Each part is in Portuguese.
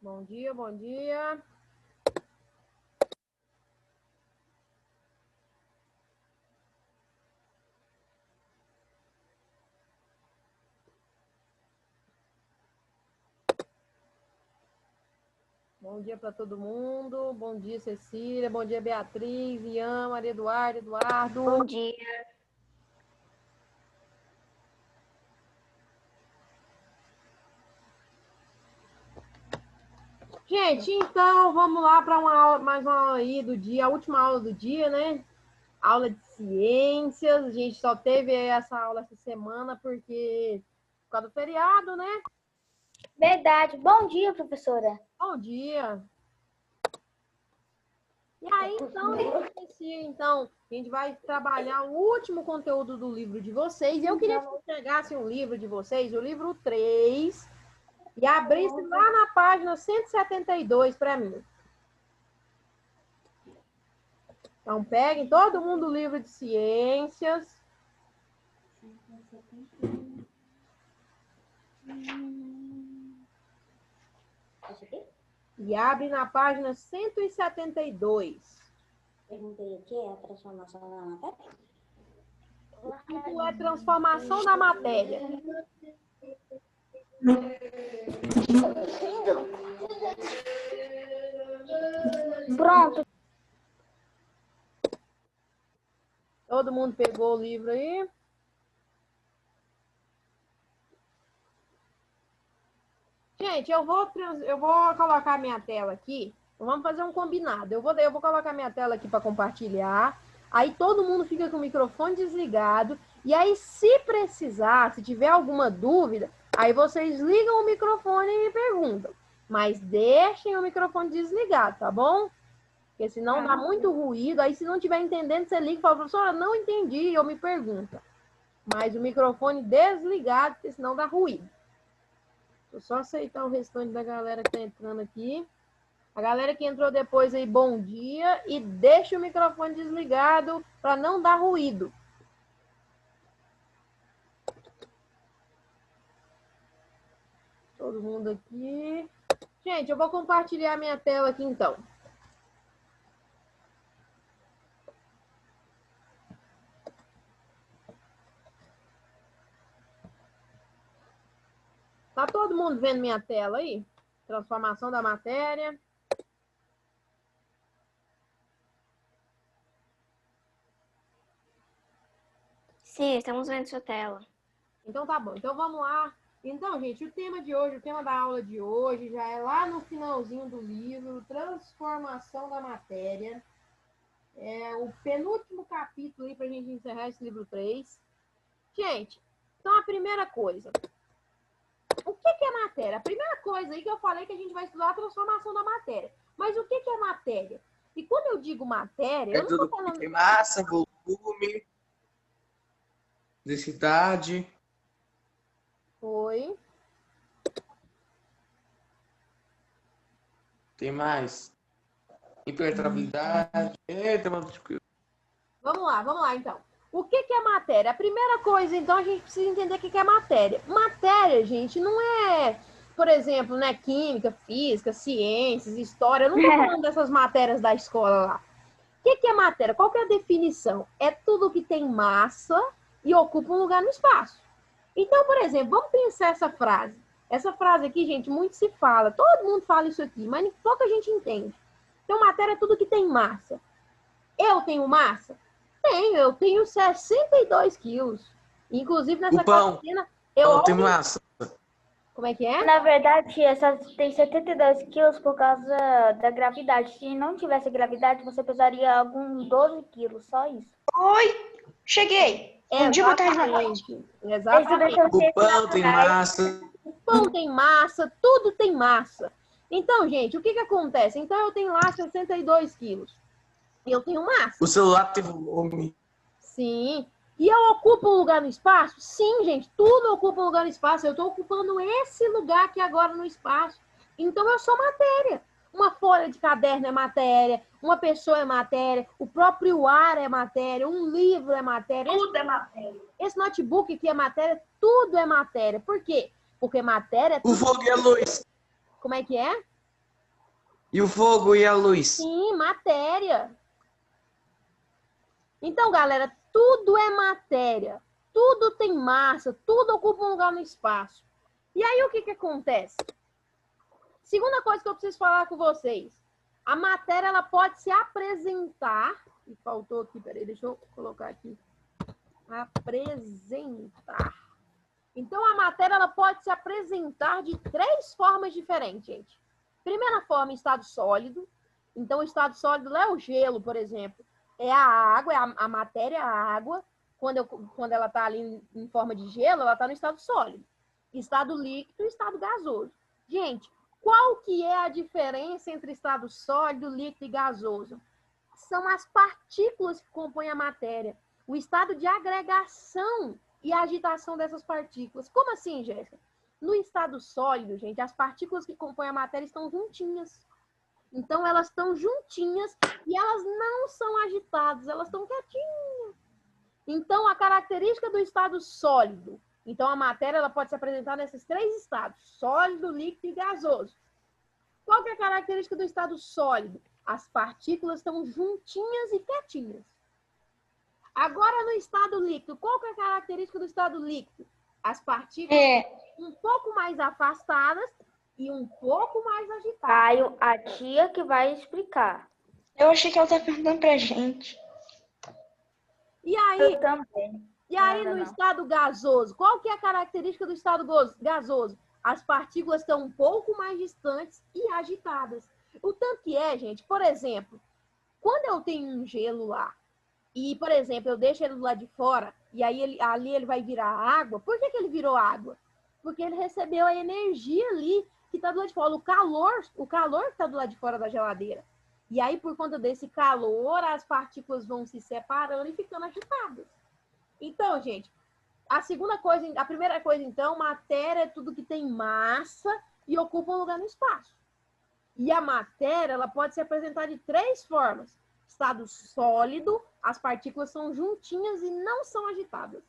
Bom dia, bom dia. Bom dia para todo mundo. Bom dia, Cecília. Bom dia, Beatriz, Ian, Maria Eduardo. Bom dia. Gente, então vamos lá para mais uma aula aí do dia, a última aula do dia, né? Aula de ciências. A gente só teve essa aula essa semana por causa do feriado, né? Verdade. Bom dia, professora. Bom dia. E aí, então, a gente vai trabalhar o último conteúdo do livro de vocês. Eu queria que vocês pegassem o livro de vocês, o livro 3, e abrissem lá na página 172 para mim. Então, peguem todo mundo o livro de ciências. E abre na página 172. Perguntei o que é a transformação da matéria? O título é Transformação da Matéria. Pronto. Todo mundo pegou o livro aí? Gente, eu vou colocar minha tela aqui. Vamos fazer um combinado. Eu vou colocar minha tela aqui para compartilhar. Aí todo mundo fica com o microfone desligado. E aí, se precisar, se tiver alguma dúvida, aí vocês ligam o microfone e me perguntam. Mas deixem o microfone desligado, tá bom? Porque senão dá muito ruído. Aí, se não estiver entendendo, você liga e fala, professora, não entendi, ou me pergunta. Mas o microfone desligado, porque senão dá ruído. Vou só aceitar o restante da galera que tá entrando aqui. A galera que entrou depois aí, bom dia. E deixa o microfone desligado para não dar ruído. Todo mundo aqui. Gente, eu vou compartilhar minha tela aqui então. Tá todo mundo vendo minha tela aí? Transformação da matéria. Sim, estamos vendo sua tela. Então tá bom. Então vamos lá. Então, gente, o tema de hoje, o tema da aula de hoje já é lá no finalzinho do livro, Transformação da Matéria. É o penúltimo capítulo aí pra gente encerrar esse livro 3. Gente, então a primeira coisa. O que é matéria? A primeira coisa aí que eu falei que a gente vai estudar a transformação da matéria. Mas o que é matéria? E quando eu digo matéria, eu não tudo tô falando... que tem massa, volume, densidade. Foi. Tem mais. Impenetrabilidade. Eita, mano. Vamos lá, então. O que é matéria? A primeira coisa, então, a gente precisa entender o que é matéria. Matéria, gente, não é, por exemplo, né, química, física, ciências, história. Eu não estou falando dessas matérias da escola lá. O que é matéria? Qual que é a definição? É tudo que tem massa e ocupa um lugar no espaço. Então, por exemplo, vamos pensar essa frase. Essa frase aqui, gente, muito se fala. Todo mundo fala isso aqui, mas pouca gente entende. Então, matéria é tudo que tem massa. Eu tenho massa? Eu tenho 62 quilos. Inclusive, nessa quarentena, eu tem massa. Como é que é? Na verdade, essa tem 72 quilos por causa da gravidade. Se não tivesse gravidade, você pesaria alguns 12 quilos, só isso. Oi, cheguei. Bom dia, boa tarde, noite. Exatamente. O pão tem massa. O pão tem massa, tudo tem massa. Então, gente, o que acontece? Então, eu tenho lá 62 quilos. E eu tenho massa. O celular tem volume. Sim. E eu ocupo um lugar no espaço? Sim, gente, tudo ocupa um lugar no espaço. Eu estou ocupando esse lugar aqui agora no espaço. Então, eu sou matéria. Uma folha de caderno é matéria, uma pessoa é matéria, o próprio ar é matéria, um livro é matéria. Tudo é matéria. Esse notebook aqui é matéria, tudo é matéria. Por quê? Porque matéria é tudo... O fogo e a luz. Como é que é? E o fogo e a luz? Sim, matéria. Então, galera, tudo é matéria. Tudo tem massa, tudo ocupa um lugar no espaço. E aí, o que que acontece? Segunda coisa que eu preciso falar com vocês. A matéria, ela pode se apresentar... E faltou aqui, peraí, deixa eu colocar aqui. Apresentar. Então, a matéria, ela pode se apresentar de 3 formas diferentes, gente. Primeira forma, estado sólido. Então, o estado sólido é o gelo, por exemplo. É a água, é a matéria, a água. Quando ela está ali em forma de gelo, ela está no estado sólido. Estado líquido e estado gasoso. Gente, qual que é a diferença entre estado sólido, líquido e gasoso? São as partículas que compõem a matéria. O estado de agregação e agitação dessas partículas. Como assim, Jéssica? No estado sólido, gente, as partículas que compõem a matéria estão juntinhas. Então, elas estão juntinhas e elas não são agitadas, elas estão quietinhas. Então, a característica do estado sólido. Então, a matéria ela pode se apresentar nesses 3 estados: sólido, líquido e gasoso. Qual que é a característica do estado sólido? As partículas estão juntinhas e quietinhas. Agora, no estado líquido, qual que é a característica do estado líquido? As partículas um pouco mais afastadas e um pouco mais agitadas. Caio, a tia que vai explicar. Eu achei que ela tá perguntando pra gente. E aí, Eu também. no estado gasoso, qual que é a característica do estado gasoso? As partículas estão um pouco mais distantes e agitadas. O tanto que é, gente, por exemplo, quando eu tenho um gelo lá, e, por exemplo, eu deixo ele do lado de fora, e aí ali ele vai virar água. Por que ele virou água? Porque ele recebeu a energia ali que está do lado de fora, o calor que está do lado de fora da geladeira. E aí, por conta desse calor, as partículas vão se separando e ficando agitadas. Então, gente, a primeira coisa, então, matéria é tudo que tem massa e ocupa um lugar no espaço. E a matéria, ela pode se apresentar de 3 formas. Estado sólido, as partículas são juntinhas e não são agitadas.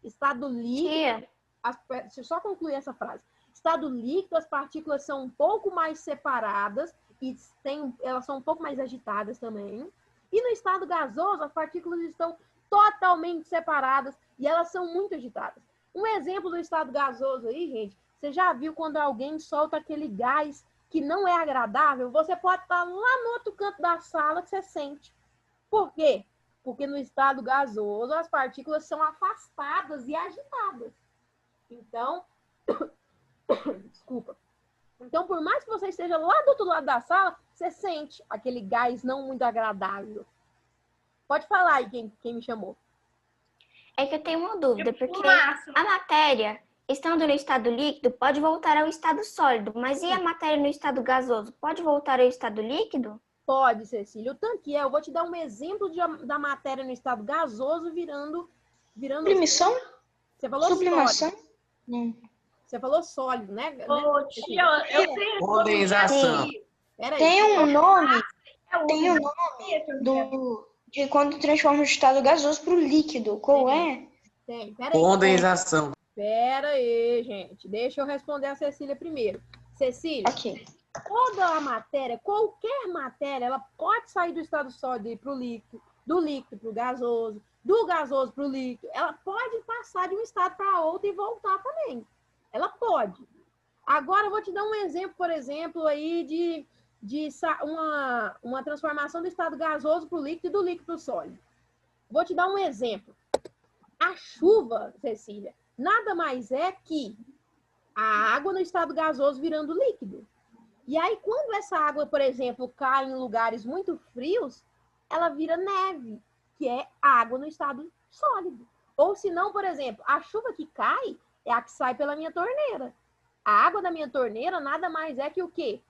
Estado líquido... Deixa eu só concluir essa frase. Estado líquido, as partículas são um pouco mais separadas e elas são um pouco mais agitadas também. E no estado gasoso, as partículas estão totalmente separadas e elas são muito agitadas. Um exemplo do estado gasoso aí, gente, você já viu quando alguém solta aquele gás que não é agradável? Você pode estar lá no outro canto da sala que você sente. Por quê? Porque no estado gasoso as partículas são afastadas e agitadas. Então, desculpa. Então, por mais que você esteja lá do outro lado da sala, você sente aquele gás não muito agradável. Pode falar aí quem me chamou. É que eu tenho uma dúvida, porque a matéria, estando no estado líquido, pode voltar ao estado sólido, mas e a matéria no estado gasoso? Pode voltar ao estado líquido? Pode, Cecília. O tanto que é, eu vou te dar um exemplo da matéria no estado gasoso virando... Sublimação? Você falou Sublimação? sólido. Você falou sólido, né? Ô, tia, eu tenho Condensação. Peraí. Tem um nome de quando transforma o estado gasoso para o líquido. Qual é? Tem. Peraí. Condensação. Pera aí, gente. Deixa eu responder a Cecília primeiro. Cecília, Ok. toda a matéria, qualquer matéria, ela pode sair do estado sólido para o líquido, do líquido para o gasoso, do gasoso para o líquido. Ela pode passar de um estado para outro e voltar também. Ela pode. Agora, eu vou te dar um exemplo, por exemplo, aí de uma transformação do estado gasoso para o líquido e do líquido para o sólido. Vou te dar um exemplo. A chuva, Cecília, nada mais é que a água no estado gasoso virando líquido. E aí, quando essa água, por exemplo, cai em lugares muito frios, ela vira neve, que é água no estado sólido. Ou se não, por exemplo, a chuva que cai é a que sai pela minha torneira. A água da minha torneira nada mais é que o quê?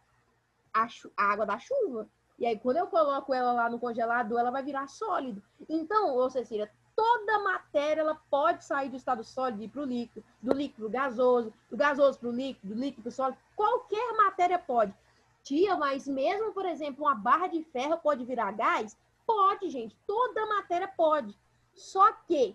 A água da chuva. E aí, quando eu coloco ela lá no congelador, ela vai virar sólido. Então, ô Cecília, toda matéria ela pode sair do estado sólido e ir para o líquido, do líquido para o gasoso, do gasoso para o líquido, do líquido para o sólido. Qualquer matéria pode. Tia, mas mesmo, por exemplo, uma barra de ferro pode virar gás? Pode, gente. Toda matéria pode. Só que,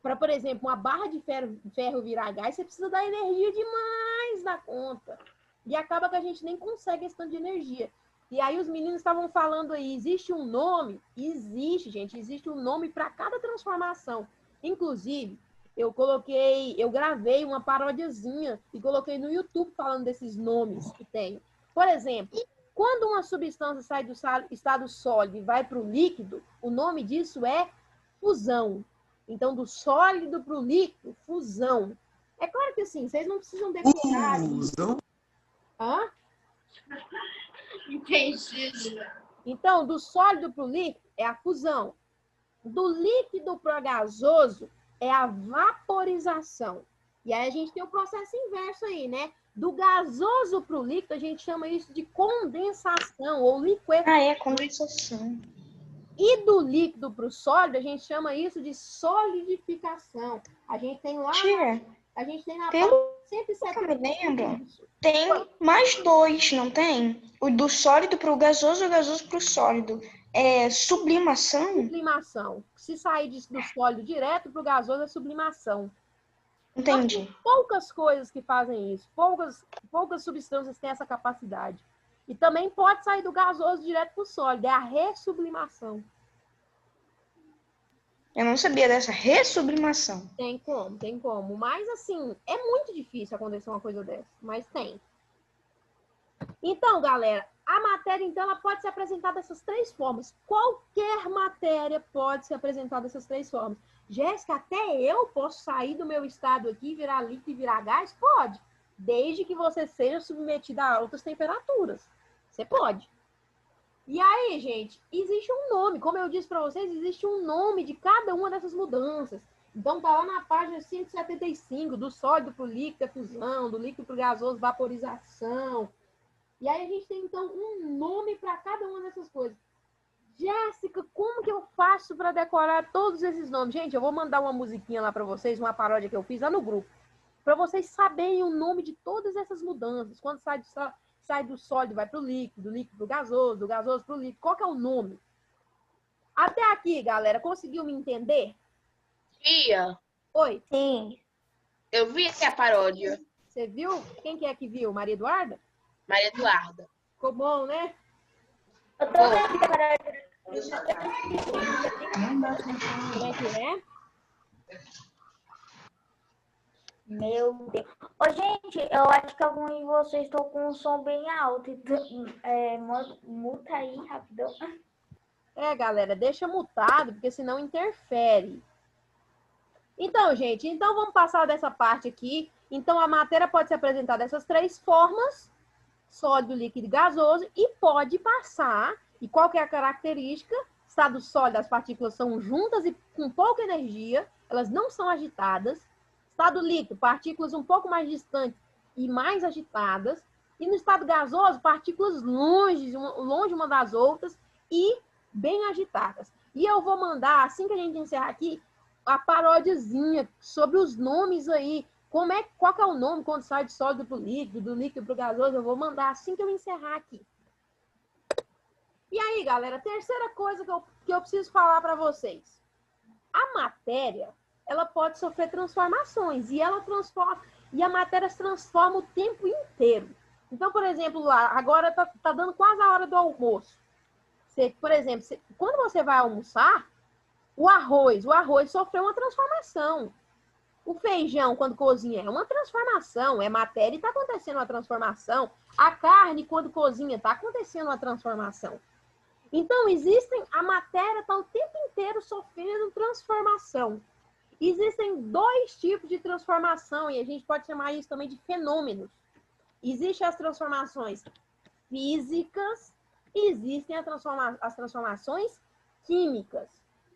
para, por exemplo, uma barra de ferro virar gás, você precisa dar energia demais da conta. E acaba que a gente nem consegue esse tanto de energia. E aí os meninos estavam falando aí, existe um nome? Existe, gente, existe um nome para cada transformação. Inclusive, eu gravei uma parodiazinha e coloquei no YouTube falando desses nomes que tem. Por exemplo, quando uma substância sai do estado sólido e vai para o líquido, o nome disso é fusão. Então, do sólido para o líquido, fusão. É claro que assim, vocês não precisam decorar isso. Fusão? Hã? Entendi. Então, do sólido para o líquido é a fusão. Do líquido para o gasoso é a vaporização. E aí a gente tem o processo inverso aí, né? Do gasoso para o líquido, a gente chama isso de condensação ou liquefação. Ah, é, condensação. E do líquido para o sólido, a gente chama isso de solidificação. A gente tem lá, Tia, a gente tem na pelo página que eu 170. me lembro, tem mais dois, não tem? O do sólido para o gasoso e o gasoso para o sólido. É sublimação? Sublimação. Se sair do sólido direto para o gasoso, é sublimação. Entendi. Poucas coisas que fazem isso. Poucas substâncias têm essa capacidade. E também pode sair do gasoso direto para o sólido. É a ressublimação. Eu não sabia dessa ressublimação. Tem como. Mas, assim, é muito difícil acontecer uma coisa dessa. Mas tem. Então, galera, a matéria, então, ela pode ser apresentada dessas três formas. Qualquer matéria pode ser apresentada dessas três formas. Jéssica, até eu posso sair do meu estado aqui, virar líquido e virar gás? Pode. Desde que você seja submetida a altas temperaturas. Você pode. E aí, gente, existe um nome. Como eu disse para vocês, existe um nome de cada uma dessas mudanças. Então, tá lá na página 175, do sólido para o líquido, é fusão, do líquido para o gasoso, vaporização. E aí a gente tem, então, um nome para cada uma dessas coisas. Jéssica, como que eu faço para decorar todos esses nomes? Gente, eu vou mandar uma musiquinha lá para vocês, uma paródia que eu fiz lá no grupo, para vocês saberem o nome de todas essas mudanças. Quando sai do sólido, vai para o líquido, do líquido para o gasoso, do gasoso para o líquido. Qual que é o nome? Até aqui, galera, conseguiu me entender? Tia, Oi, Sim. eu vi aqui a paródia. você viu? Quem que é que viu? Maria Eduarda? Maria Eduarda. Ficou bom, né? Eu tô vendo para Como é que é? Meu Deus. Ô, gente, eu acho que alguns de vocês estão com um som bem alto. Então, muta aí, rapidão. É, galera, deixa mutado, porque senão interfere. Então, gente, então vamos passar dessa parte aqui. Então, a matéria pode ser apresentada dessas três formas: sólido, líquido e gasoso, e pode passar. E qual que é a característica? Estado sólido, as partículas são juntas e com pouca energia, elas não são agitadas. Estado líquido, partículas um pouco mais distantes e mais agitadas. E no estado gasoso, partículas longe uma das outras e bem agitadas. E eu vou mandar, assim que a gente encerrar aqui, a paródiazinha sobre os nomes aí. Qual que é o nome quando sai de sólido para o líquido, do líquido para o gasoso? Eu vou mandar assim que eu encerrar aqui. E aí, galera, terceira coisa que eu preciso falar para vocês. A matéria, ela pode sofrer transformações e a matéria se transforma o tempo inteiro. Então, por exemplo, lá, agora tá dando quase a hora do almoço. Por exemplo, quando você vai almoçar, o arroz sofreu uma transformação. O feijão, quando cozinha, é uma transformação, é matéria e está acontecendo uma transformação. A carne, quando cozinha, está acontecendo uma transformação. Então, a matéria está o tempo inteiro sofrendo transformação. Existem dois tipos de transformação, e a gente pode chamar isso também de fenômenos. Existem as transformações físicas, e existem as transformações químicas.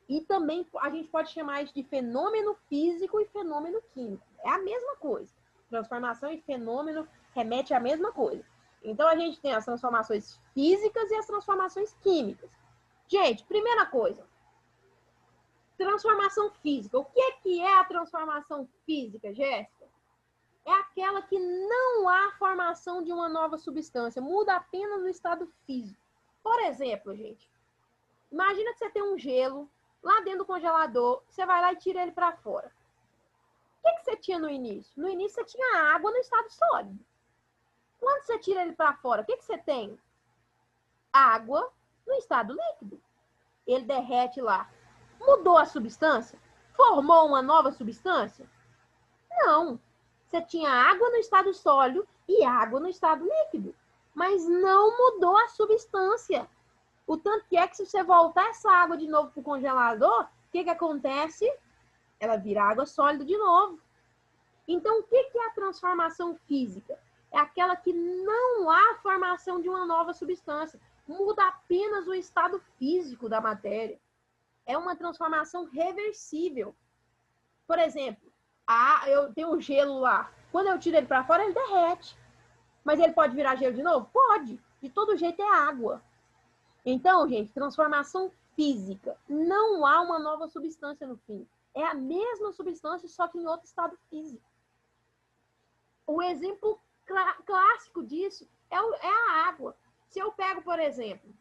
E também a gente pode chamar isso de fenômeno físico e fenômeno químico. É a mesma coisa. Transformação e fenômeno remete à mesma coisa. Então, a gente tem as transformações físicas e as transformações químicas. Gente, primeira coisa. Transformação física. O que é a transformação física, Jéssica? É aquela que não há formação de uma nova substância. Muda apenas o estado físico. Por exemplo, gente. Imagina que você tem um gelo lá dentro do congelador. Você vai lá e tira ele para fora. O que você tinha no início? No início você tinha água no estado sólido. Quando você tira ele para fora, o que você tem? água no estado líquido. Ele derrete lá. Mudou a substância? Formou uma nova substância? Não. Você tinha água no estado sólido e água no estado líquido. Mas não mudou a substância. O tanto que é que se você voltar essa água de novo para o congelador, o que acontece? Ela vira água sólida de novo. Então, o que é a transformação física? É aquela que não há formação de uma nova substância. Muda apenas o estado físico da matéria. É uma transformação reversível. Por exemplo, eu tenho um gelo lá. Quando eu tiro ele para fora, ele derrete. Mas ele pode virar gelo de novo? Pode. De todo jeito é água. Então, gente, transformação física. Não há uma nova substância no fim. É a mesma substância, só que em outro estado físico. O exemplo clássico disso é a água. Se eu pego, por exemplo,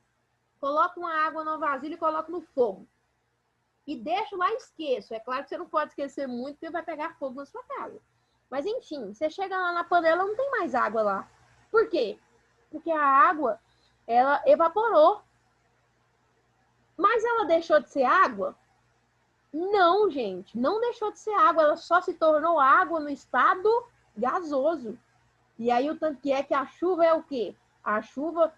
coloco uma água numa vasilha e coloco no fogo. E deixo lá e esqueço. É claro que você não pode esquecer muito, porque vai pegar fogo na sua casa. Mas, enfim, você chega lá na panela, não tem mais água lá. Por quê? Porque a água, ela evaporou. Mas ela deixou de ser água? Não, gente. Não deixou de ser água. Ela só se tornou água no estado gasoso. E aí, o tanto que é que a chuva é o quê? A chuva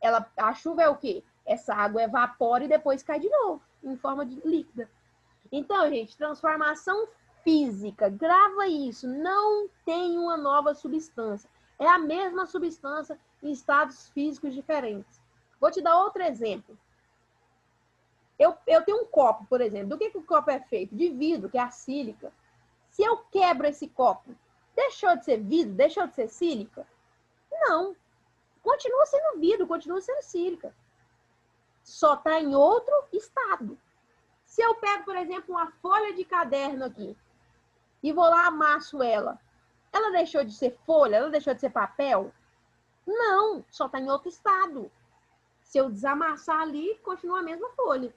é o quê? Essa água evapora e depois cai de novo, em forma de líquida. Então, gente, transformação física. Grava isso. Não tem uma nova substância. É a mesma substância em estados físicos diferentes. Vou te dar outro exemplo. Eu tenho um copo, por exemplo. Do que o copo é feito? De vidro, que é a sílica. Se eu quebro esse copo, deixou de ser vidro? Deixou de ser sílica? Não. Continua sendo vidro, continua sendo sílica. Só está em outro estado. Se eu pego, por exemplo, uma folha de caderno aqui e vou lá amasso ela deixou de ser folha? Ela deixou de ser papel? Não, só está em outro estado. Se eu desamassar ali, continua a mesma folha.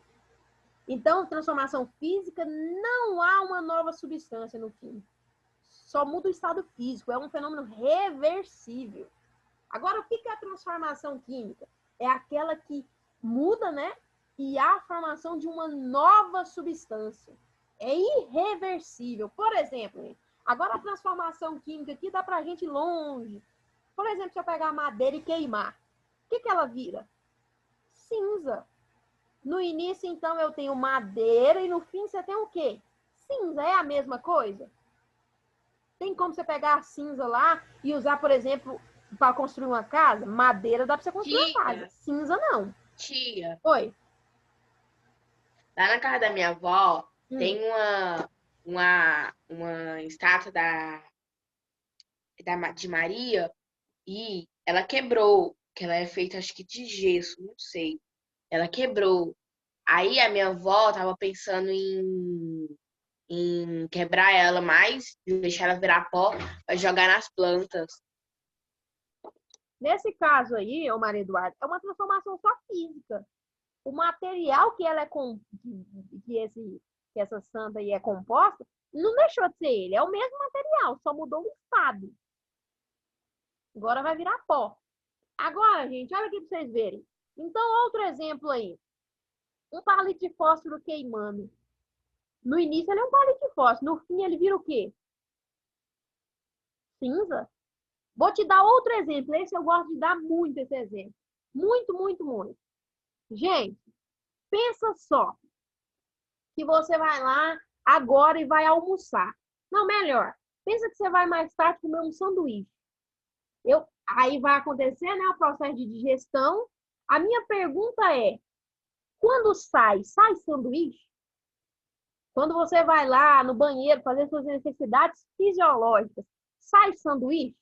Então, transformação física, não há uma nova substância no fim. Só muda o estado físico, é um fenômeno reversível. Agora, o que é a transformação química? É aquela que muda, né? E há a formação de uma nova substância. É irreversível. Por exemplo, agora a transformação química aqui dá pra gente ir longe. Por exemplo, se eu pegar a madeira e queimar, o que ela vira? Cinza. No início, então, eu tenho madeira e no fim você tem o quê? Cinza. É a mesma coisa? Tem como você pegar a cinza lá e usar, por exemplo, para construir uma casa? Madeira dá para você construir uma casa. Cinza, não. Tia, Oi. lá na casa da minha avó, tem uma estátua de Maria e ela quebrou, que ela é feita, acho que de gesso, não sei. Ela quebrou. Aí a minha avó tava pensando em quebrar ela mais, deixar ela virar pó, pra jogar nas plantas. Nesse caso aí, ô Maria Eduarda, é uma transformação só física. O material que ela é que essa santa aí é composta, não deixou de ser ele, é o mesmo material, só mudou o estado. Agora vai virar pó. Agora, gente, olha aqui para vocês verem. Então, outro exemplo aí. Um palito de fósforo queimando. No início ele é um palito de fósforo, no fim ele vira o quê? Cinza. Vou te dar outro exemplo, esse eu gosto de dar muito esse exemplo. Muito, muito, muito. Gente, pensa só que você vai lá agora e vai almoçar. Não, melhor, pensa que você vai mais tarde comer um sanduíche. Aí vai acontecer, né, o processo de digestão. A minha pergunta é, quando sai sanduíche? Quando você vai lá no banheiro fazer suas necessidades fisiológicas, sai sanduíche?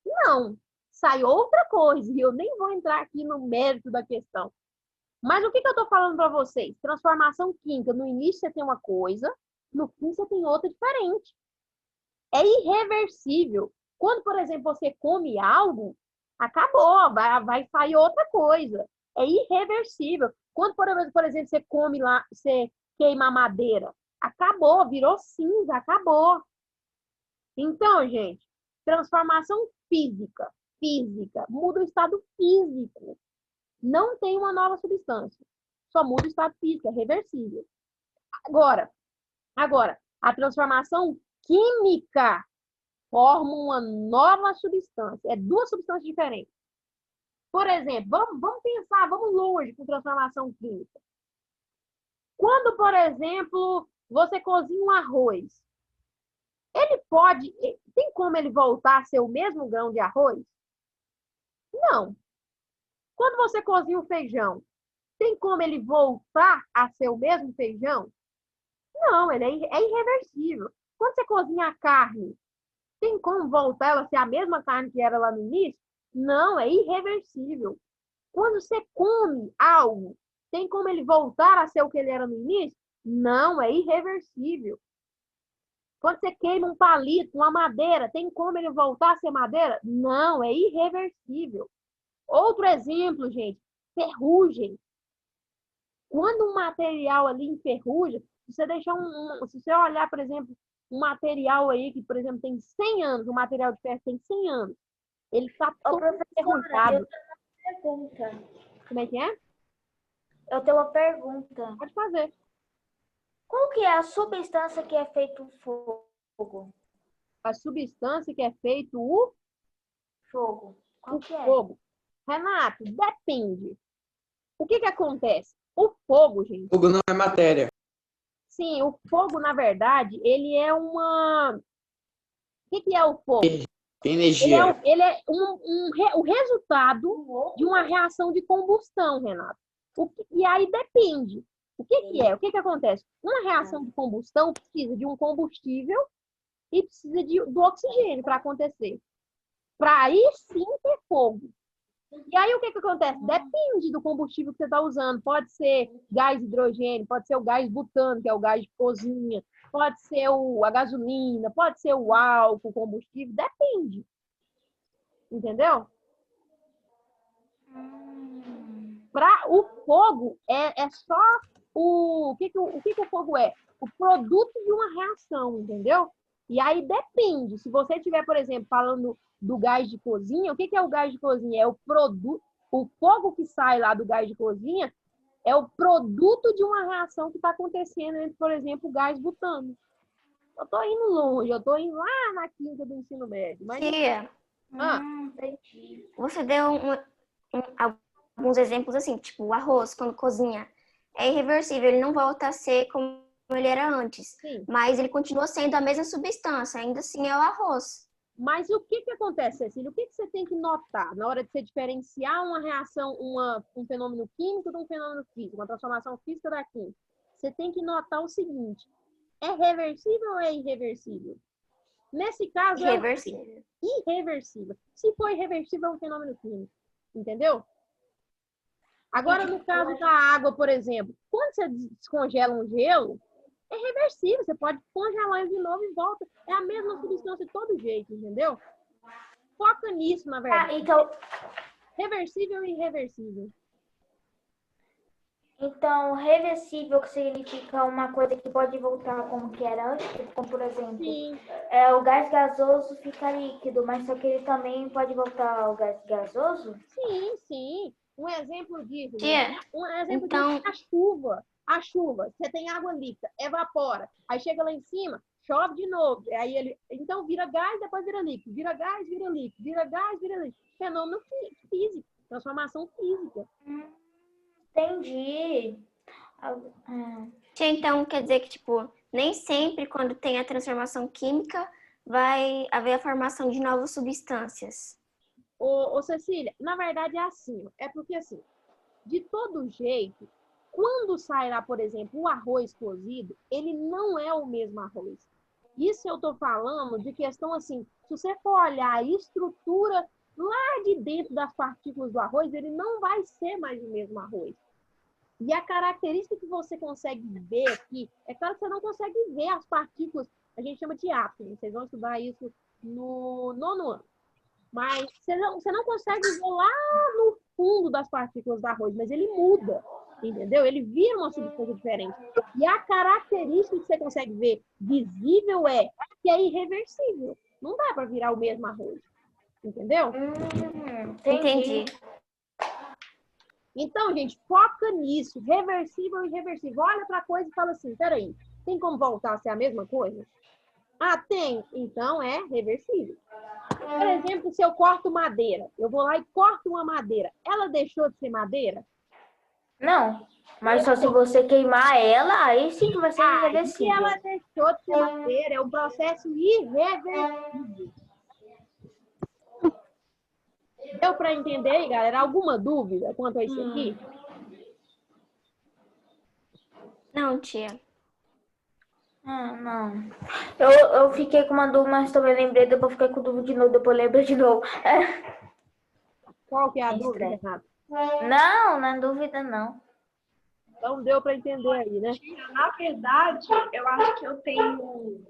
Não, sai outra coisa. E eu nem vou entrar aqui no mérito da questão. Mas o que eu estou falando para vocês? Transformação química. No início você tem uma coisa, no fim você tem outra diferente. É irreversível. Quando, por exemplo, você come algo, acabou, vai sair outra coisa. É irreversível. Quando, por exemplo, você come lá, você queima a madeira, acabou, virou cinza, acabou. Então, gente, transformação física, muda o estado físico. não tem uma nova substância. Só muda o estado físico, é reversível. Agora, a transformação química forma uma nova substância. É duas substâncias diferentes. Por exemplo, vamos pensar, vamos longe com transformação química. Quando, por exemplo, você cozinha um arroz, tem como ele voltar a ser o mesmo grão de arroz? Não. Quando você cozinha o feijão, tem como ele voltar a ser o mesmo feijão? Não, ele é irreversível. Quando você cozinha a carne, tem como voltar ela a ser a mesma carne que era lá no início? Não, é irreversível. Quando você come algo, tem como ele voltar a ser o que ele era no início? Não, é irreversível. Quando você queima um palito, uma madeira, tem como ele voltar a ser madeira? Não, é irreversível. Outro exemplo, gente, ferrugem. Quando um material ali enferruja, se você deixar se você olhar, por exemplo, um material aí que, por exemplo, tem 100 anos, um material de ferro tem 100 anos, ele está todo enferrujado. Pergunta. Como é que é? Eu tenho uma pergunta. Pode fazer. Qual que é a substância que é feito o fogo? A substância que é feito o Fogo. Qual que é? fogo. Renato, depende. O que acontece? O fogo, gente. Fogo não é matéria. Sim, o fogo, na verdade, ele é uma... O que é o fogo? Energia. Ele é o resultado de uma reação de combustão, Renato. E aí depende. O que é? O que acontece? Uma reação de combustão precisa de um combustível e precisa do oxigênio para acontecer. Para aí sim ter fogo. E aí o que acontece? Depende do combustível que você está usando. Pode ser gás hidrogênio, pode ser o gás butano, que é o gás de cozinha, pode ser a gasolina, pode ser o álcool, o combustível, depende. Entendeu? O fogo é só o que o fogo é? O produto de uma reação, entendeu? E aí depende. Se você estiver, por exemplo, falando do gás de cozinha, o que é o gás de cozinha? É o produto, o fogo que sai lá do gás de cozinha é o produto de uma reação que está acontecendo entre, por exemplo, o gás butano. Eu estou indo longe, eu estou indo lá na quinta do ensino médio. Mas... Tia, Entendi. você deu alguns exemplos assim, tipo o arroz, quando cozinha, é irreversível, ele não volta a ser como ele era antes. Sim. Mas ele continua sendo a mesma substância, ainda assim é o arroz. Mas o que acontece, Cecília? O que você tem que notar na hora de você diferenciar uma reação, um fenômeno químico de um fenômeno físico, uma transformação física da química? Você tem que notar o seguinte: é reversível ou é irreversível? Nesse caso, Irreversível. é irreversível. Se for irreversível, é um fenômeno químico. Entendeu? Agora, no caso da água, por exemplo, quando você descongela um gelo, é reversível. Você pode congelar ele de novo e volta. É a mesma substância de todo jeito, entendeu? Foca nisso, na verdade. Então, Reversível e irreversível. Então, reversível, que significa uma coisa que pode voltar como que era antes, como por exemplo, Sim. O gás gasoso fica líquido, mas só que ele também pode voltar ao gás gasoso? Sim, sim. Um exemplo disso. Tia, Um exemplo então- disso é a chuva. A chuva, você tem água líquida, evapora. Aí chega lá em cima, chove de novo. Aí então vira gás, depois vira líquido. Vira gás, vira líquido. Vira gás, vira líquido. Fenômeno físico. Transformação física. Entendi. Tia, então quer dizer que, tipo, nem sempre quando tem a transformação química vai haver a formação de novas substâncias. Ô, Cecília, na verdade é assim. É porque assim, de todo jeito, quando sai lá, por exemplo, o arroz cozido, ele não é o mesmo arroz. Isso eu tô falando de questão assim, se você for olhar a estrutura lá de dentro das partículas do arroz, ele não vai ser mais o mesmo arroz. E a característica que você consegue ver aqui, é claro que você não consegue ver as partículas, a gente chama de átomos, vocês vão estudar isso no 9º ano. Mas você não consegue ver lá no fundo das partículas do arroz, mas ele muda, entendeu? Ele vira uma substância diferente. E a característica que você consegue ver visível é que é irreversível. Não dá para virar o mesmo arroz, entendeu? Entendi. Então, gente, foca nisso. Reversível e irreversível. Olha para a coisa e fala assim, peraí, tem como voltar a ser a mesma coisa? Ah, tem. Então, é reversível. Por exemplo, se eu corto madeira, eu vou lá e corto uma madeira. Ela deixou de ser madeira? Não. Mas só se você queimar ela, aí sim que vai ser Se irreversível. ela deixou de ser madeira, é um processo irreversível. Deu para entender aí, galera? Alguma dúvida quanto a isso aqui? Não, tia. Não. Eu fiquei com uma dúvida, mas também lembrei, depois fiquei com dúvida de novo, depois lembrei de novo. Qual que é a É dúvida, estranho. Renato? Não é dúvida, não. Então deu para entender aí, né? Na verdade, eu acho que eu tenho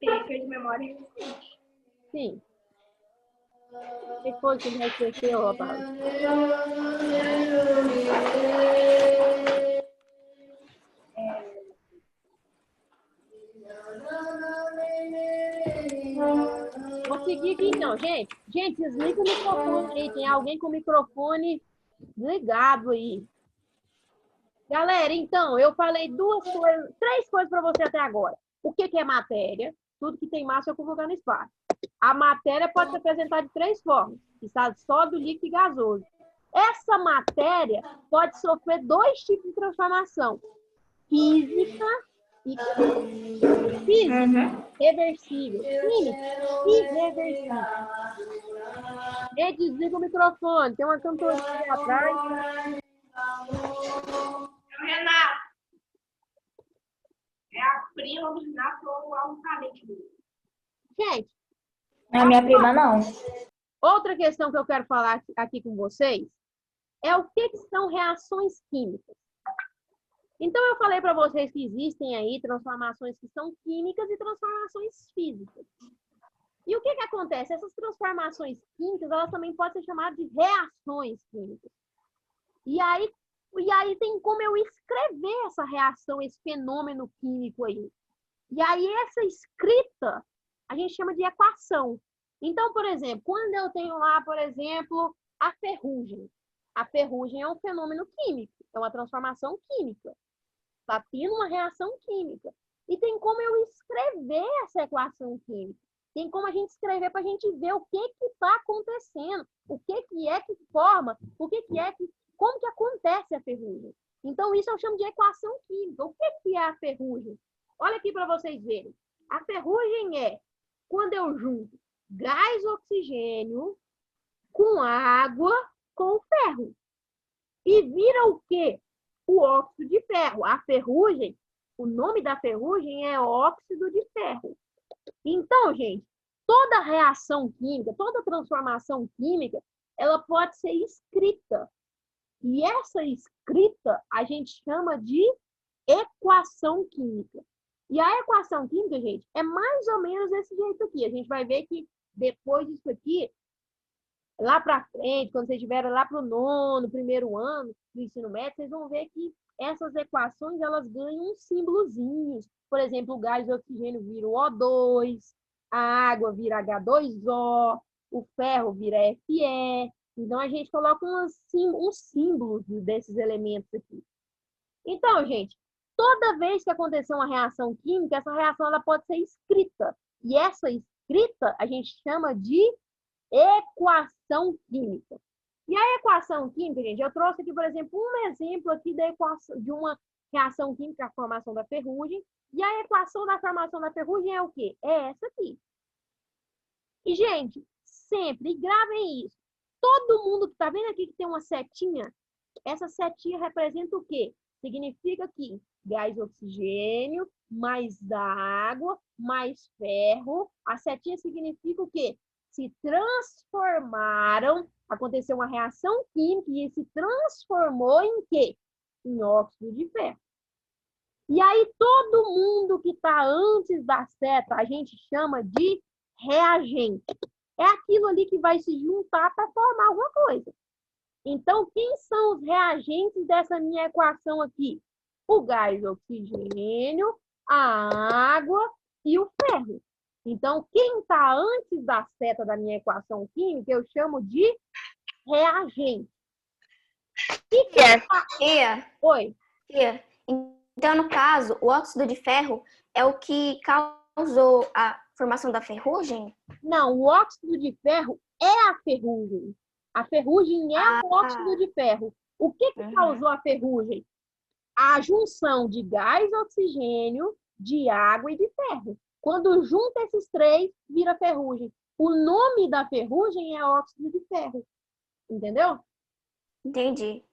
perda de memória recente. Sim. O que foi que já esqueceu, rapaz? Vou seguir aqui então, gente. Gente, desliga o microfone aí. Tem alguém com o microfone ligado aí. Galera, então, eu falei três coisas para você até agora. O que é matéria? Tudo que tem massa eu vou colocar no espaço. A matéria pode se apresentar de três formas: estado sólido, líquido e gasoso. Essa matéria pode sofrer dois tipos de transformação: física e química. Física, reversível. Química, irreversível. E desliga o microfone. Tem uma cantoria ali atrás. Renato. É a prima do Renato ou o parente dele? Gente, Não é minha prima, não. outra questão que eu quero falar aqui com vocês é o que são reações químicas. Então, eu falei para vocês que existem aí transformações que são químicas e transformações físicas. E o que acontece? Essas transformações químicas, elas também podem ser chamadas de reações químicas. E aí tem como eu escrever essa reação, esse fenômeno químico aí. E aí essa escrita a gente chama de equação. Então, por exemplo, quando eu tenho lá, por exemplo, a ferrugem. A ferrugem é um fenômeno químico, é uma transformação química. Está tendo uma reação química. E tem como eu escrever essa equação química. Tem como a gente escrever para a gente ver o que está acontecendo, o que é que forma, como que acontece a ferrugem. Então, isso eu chamo de equação química. O que é a ferrugem? Olha aqui para vocês verem. A ferrugem é quando eu junto gás oxigênio com água com ferro. E vira o quê? O óxido de ferro. A ferrugem, o nome da ferrugem é óxido de ferro. Então, gente, toda reação química, toda transformação química, ela pode ser escrita. E essa escrita a gente chama de equação química. E a equação química, gente, é mais ou menos desse jeito aqui. A gente vai ver que depois disso aqui, lá para frente, quando vocês estiverem lá para o nono, primeiro ano do ensino médio, vocês vão ver que essas equações, elas ganham uns símbolozinhos. Por exemplo, o gás de oxigênio vira o O2, a água vira H2O, o ferro vira Fe. Então, a gente coloca uns símbolos desses elementos aqui. Então, gente, toda vez que acontecer uma reação química, essa reação ela pode ser escrita. E essa escrita a gente chama de equação química. E a equação química, gente, eu trouxe aqui, por exemplo, um exemplo aqui de uma reação química, a formação da ferrugem. E a equação da formação da ferrugem é o quê? É essa aqui. E, gente, sempre gravem isso. Todo mundo que está vendo aqui que tem uma setinha, essa setinha representa o quê? Significa que gás oxigênio, mais da água, mais ferro. A setinha significa o quê? Se transformaram, aconteceu uma reação química e se transformou em quê? Em óxido de ferro. E aí todo mundo que está antes da seta, a gente chama de reagente. É aquilo ali que vai se juntar para formar alguma coisa. Então, quem são os reagentes dessa minha equação aqui? O gás oxigênio, a água e o ferro. Então, quem está antes da seta da minha equação química, eu chamo de reagente. Tia, Oi. tia, então, no caso, o óxido de ferro é o que causou a formação da ferrugem? Não, o óxido de ferro é a ferrugem. A ferrugem é o óxido de ferro. O que causou a ferrugem? A junção de gás, oxigênio, de água e de ferro. Quando junta esses três, vira ferrugem. O nome da ferrugem é óxido de ferro. Entendeu? Entendi.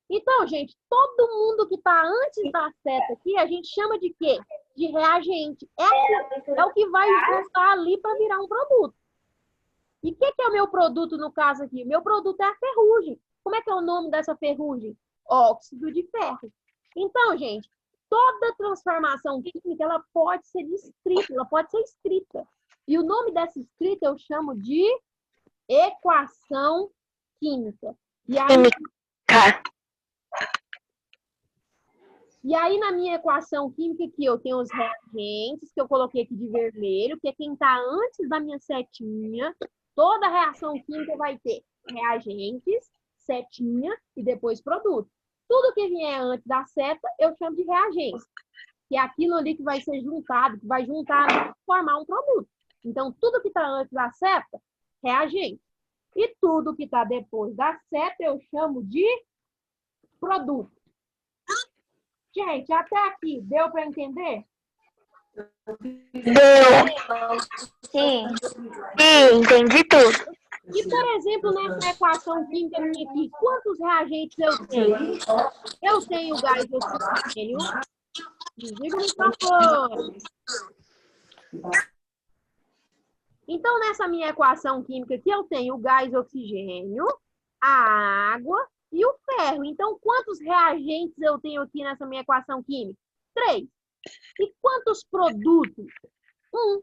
Então, gente, todo mundo que está antes da seta aqui, a gente chama de quê? De reagente. É o que vai juntar ali para virar um produto. E o que é o meu produto no caso aqui? Meu produto é a ferrugem. Como é que é o nome dessa ferrugem? Óxido de ferro. Então, gente, toda transformação química, ela pode ser descrita, ela pode ser escrita. E o nome dessa escrita eu chamo de equação química. E aí, na minha equação química aqui, eu tenho os reagentes, que eu coloquei aqui de vermelho, que é quem está antes da minha setinha. Toda reação química vai ter reagentes, setinha e depois produto. Tudo que vier antes da seta, eu chamo de reagentes. Que é aquilo ali que vai ser juntado, que vai juntar e formar um produto. Então, tudo que está antes da seta, reagente. E tudo que está depois da seta, eu chamo de produto. Gente, até aqui, deu para entender? Deu. Sim. Sim, entendi tudo. E, por exemplo, nessa equação química minha aqui, quantos reagentes eu tenho? Eu tenho gás oxigênio. Desliga o microfone. Então, nessa minha equação química aqui, eu tenho o gás oxigênio, a água e o ferro. Então, quantos reagentes eu tenho aqui nessa minha equação química? 3. E quantos produtos? 1.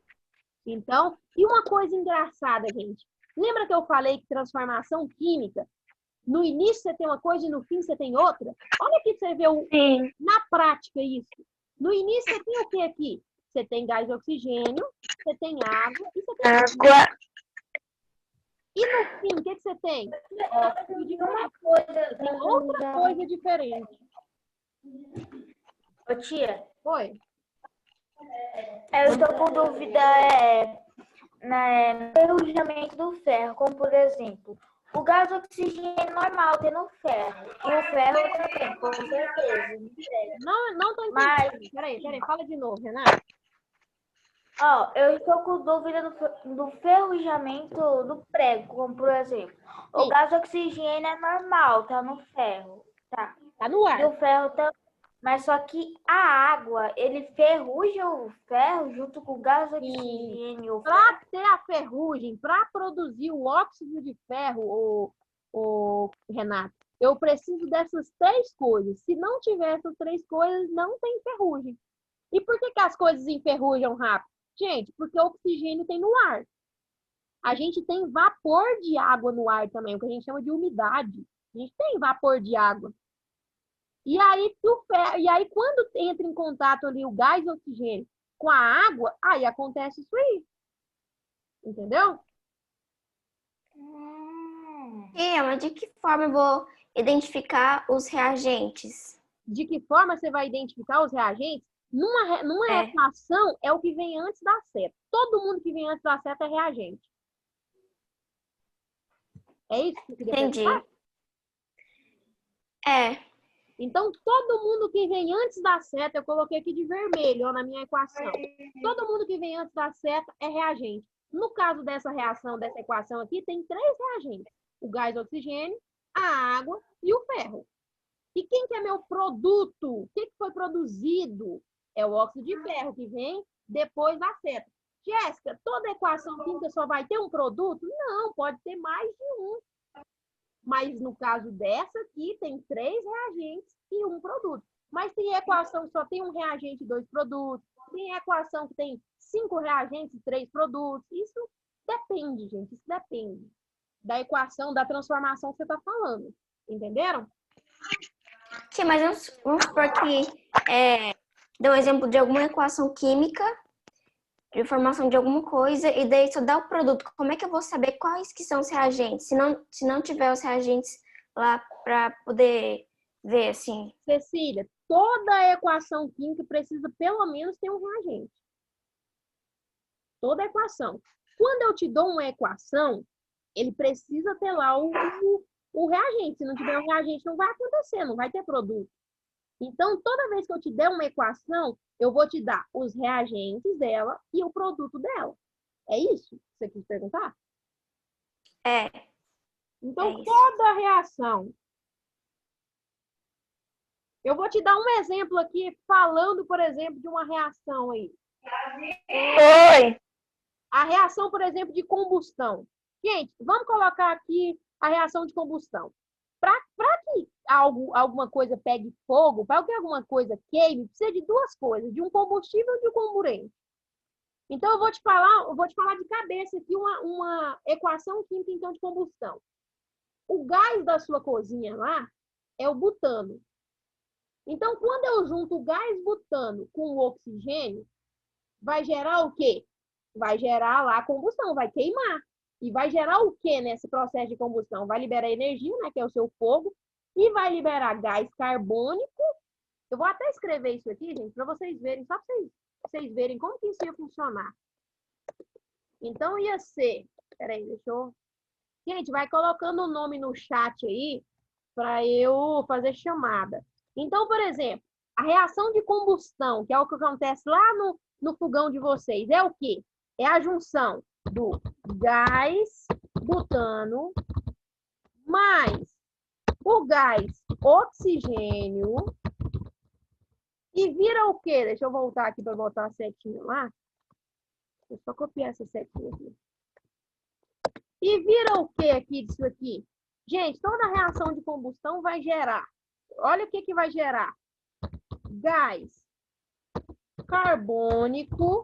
Então, e uma coisa engraçada, gente. Lembra que eu falei que transformação química, no início você tem uma coisa e no fim você tem outra? Olha aqui pra você ver na prática isso. No início você tem o que aqui? Você tem gás oxigênio, você tem água e você tem Água. E no fim, o que você tem? Óxido de ferro. Tem outra coisa diferente. Ô, tia, Foi? eu estou com dúvida no enferrujamento do ferro, como por exemplo, o gás oxigênio normal tem no ferro, e o ferro também, com certeza. Não tô Mas- entendendo. Peraí, fala de novo, Renata. Ó, eu estou com dúvida do ferrujamento do prego, como por exemplo, o Sim. gás oxigênio é normal, tá no ferro, tá? Tá no ar. E o ferro tá. Mas só que a água, ele ferruja o ferro junto com o gás oxigênio. Para ter a ferrugem, para produzir o óxido de ferro, Renato, eu preciso dessas 3 coisas. Se não tiver essas 3 coisas, não tem ferrugem. E por que as coisas enferrujam rápido? Gente, porque o oxigênio tem no ar. A gente tem vapor de água no ar também, o que a gente chama de umidade. A gente tem vapor de água. E aí, quando entra em contato ali o gás oxigênio com a água, aí acontece isso aí. Entendeu? Tia, mas de que forma eu vou identificar os reagentes? De que forma você vai identificar os reagentes? Numa equação, é o que vem antes da seta. Todo mundo que vem antes da seta é reagente. É isso que você queria Entendi. perguntar? Então, todo mundo que vem antes da seta, eu coloquei aqui de vermelho, ó, na minha equação. Todo mundo que vem antes da seta é reagente. No caso dessa reação, dessa equação aqui, tem 3 reagentes. O gás oxigênio, a água e o ferro. E quem que é meu produto? O que foi produzido? É o óxido de ferro, que vem depois da seta. Jéssica, toda equação química só vai ter um produto? Não, pode ter mais de um. Mas no caso dessa aqui, tem 3 reagentes e um produto. Mas tem equação que só tem um reagente e 2 produtos. Tem equação que tem 5 reagentes e 3 produtos. Isso depende, gente. Isso depende da equação, da transformação que você está falando. Entenderam? Tia, mas vamos supor que dá um exemplo de alguma equação química, de formação de alguma coisa, e daí só dá o produto. Como é que eu vou saber quais que são os reagentes? Se não tiver os reagentes lá para poder ver assim. Cecília, toda equação química precisa pelo menos ter um reagente. Toda equação. Quando eu te dou uma equação, ele precisa ter lá o reagente. Se não tiver um reagente, não vai acontecer, não vai ter produto. Então, toda vez que eu te der uma equação, eu vou te dar os reagentes dela e o produto dela. É isso que você quis perguntar? É. Então, É isso. toda reação. Eu vou te dar um exemplo aqui, falando, por exemplo, de uma reação aí. Oi. A reação, por exemplo, de combustão. Gente, vamos colocar aqui a reação de combustão. Para que alguma coisa pegue fogo, para que alguma coisa queime, precisa de duas coisas, de um combustível e de um comburente. Então, eu vou te falar de cabeça aqui uma equação química então, de combustão. O gás da sua cozinha lá é o butano. Então, quando eu junto o gás butano com o oxigênio, vai gerar o quê? Vai gerar lá a combustão, vai queimar. E vai gerar o quê nesse processo de combustão? Vai liberar energia, né, que é o seu fogo, e vai liberar gás carbônico. Eu vou até escrever isso aqui, gente, para vocês verem, só para vocês verem como que isso ia funcionar. Então, ia ser... Peraí, deixa eu... Gente, vai colocando o nome no chat aí para eu fazer chamada. Então, por exemplo, a reação de combustão, que é o que acontece lá no fogão de vocês, é o quê? É a junção do gás butano mais o gás oxigênio e vira o quê? Deixa eu voltar aqui para botar a setinha lá. Deixa eu só copiar essa setinha aqui. E vira o quê aqui disso aqui? Gente, toda reação de combustão vai gerar. Olha o que vai gerar. Gás carbônico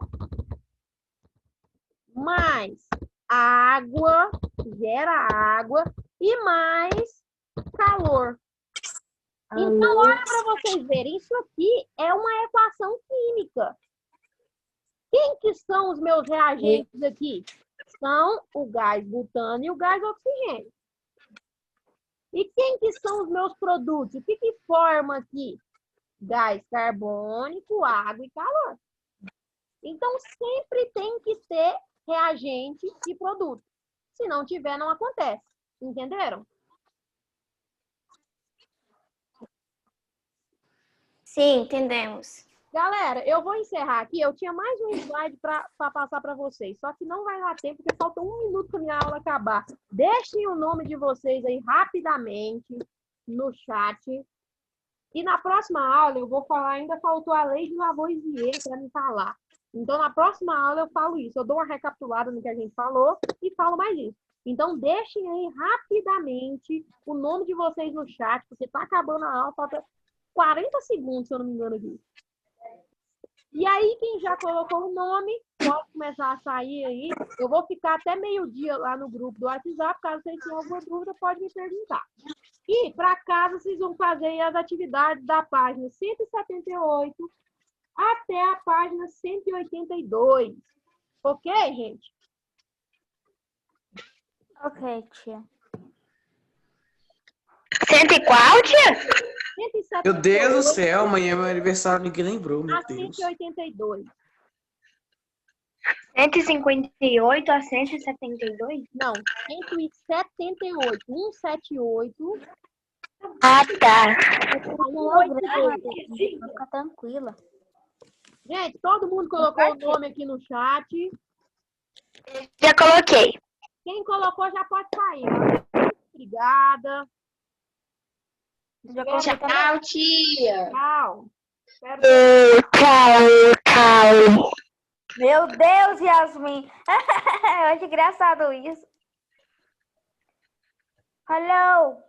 mais água, gera água, e mais calor. Então, olha para vocês verem, isso aqui é uma equação química. Quem que são os meus reagentes aqui? São o gás butano e o gás oxigênio. E quem que são os meus produtos? O que forma aqui? Gás carbônico, água e calor. Então, sempre tem que ter reagente e produto. Se não tiver, não acontece. Entenderam? Sim, entendemos. Galera, eu vou encerrar aqui. Eu tinha mais um slide para passar para vocês. Só que não vai dar tempo, porque falta 1 minuto para minha aula acabar. Deixem o nome de vocês aí rapidamente no chat. E na próxima aula eu vou falar, ainda faltou a lei de Lavoisier para me falar. Então, na próxima aula eu falo isso. Eu dou uma recapitulada no que a gente falou e falo mais isso. Então, deixem aí rapidamente o nome de vocês no chat, porque está acabando a aula, falta 40 segundos, se eu não me engano aqui. E aí, quem já colocou o nome, pode começar a sair aí. Eu vou ficar até meio-dia lá no grupo do WhatsApp. Caso vocês tenham alguma dúvida, pode me perguntar. E, para casa, vocês vão fazer as atividades da página 178 até a página 182. Ok, gente? Ok, tia. 100 e qual, tia? 178 Meu Deus do céu, amanhã é meu aniversário, ninguém lembrou, meu a Deus. 182. 158 a 172? Não, 178. 178. Ah, tá. 182. Vai ficar tranquila. Gente, todo mundo colocou o nome aqui no chat. Já coloquei. Quem colocou já pode sair. Obrigada. Tchau, tia. Tchau. Espero Tchau. Meu Deus, Yasmin. Eu acho engraçado isso. Hello.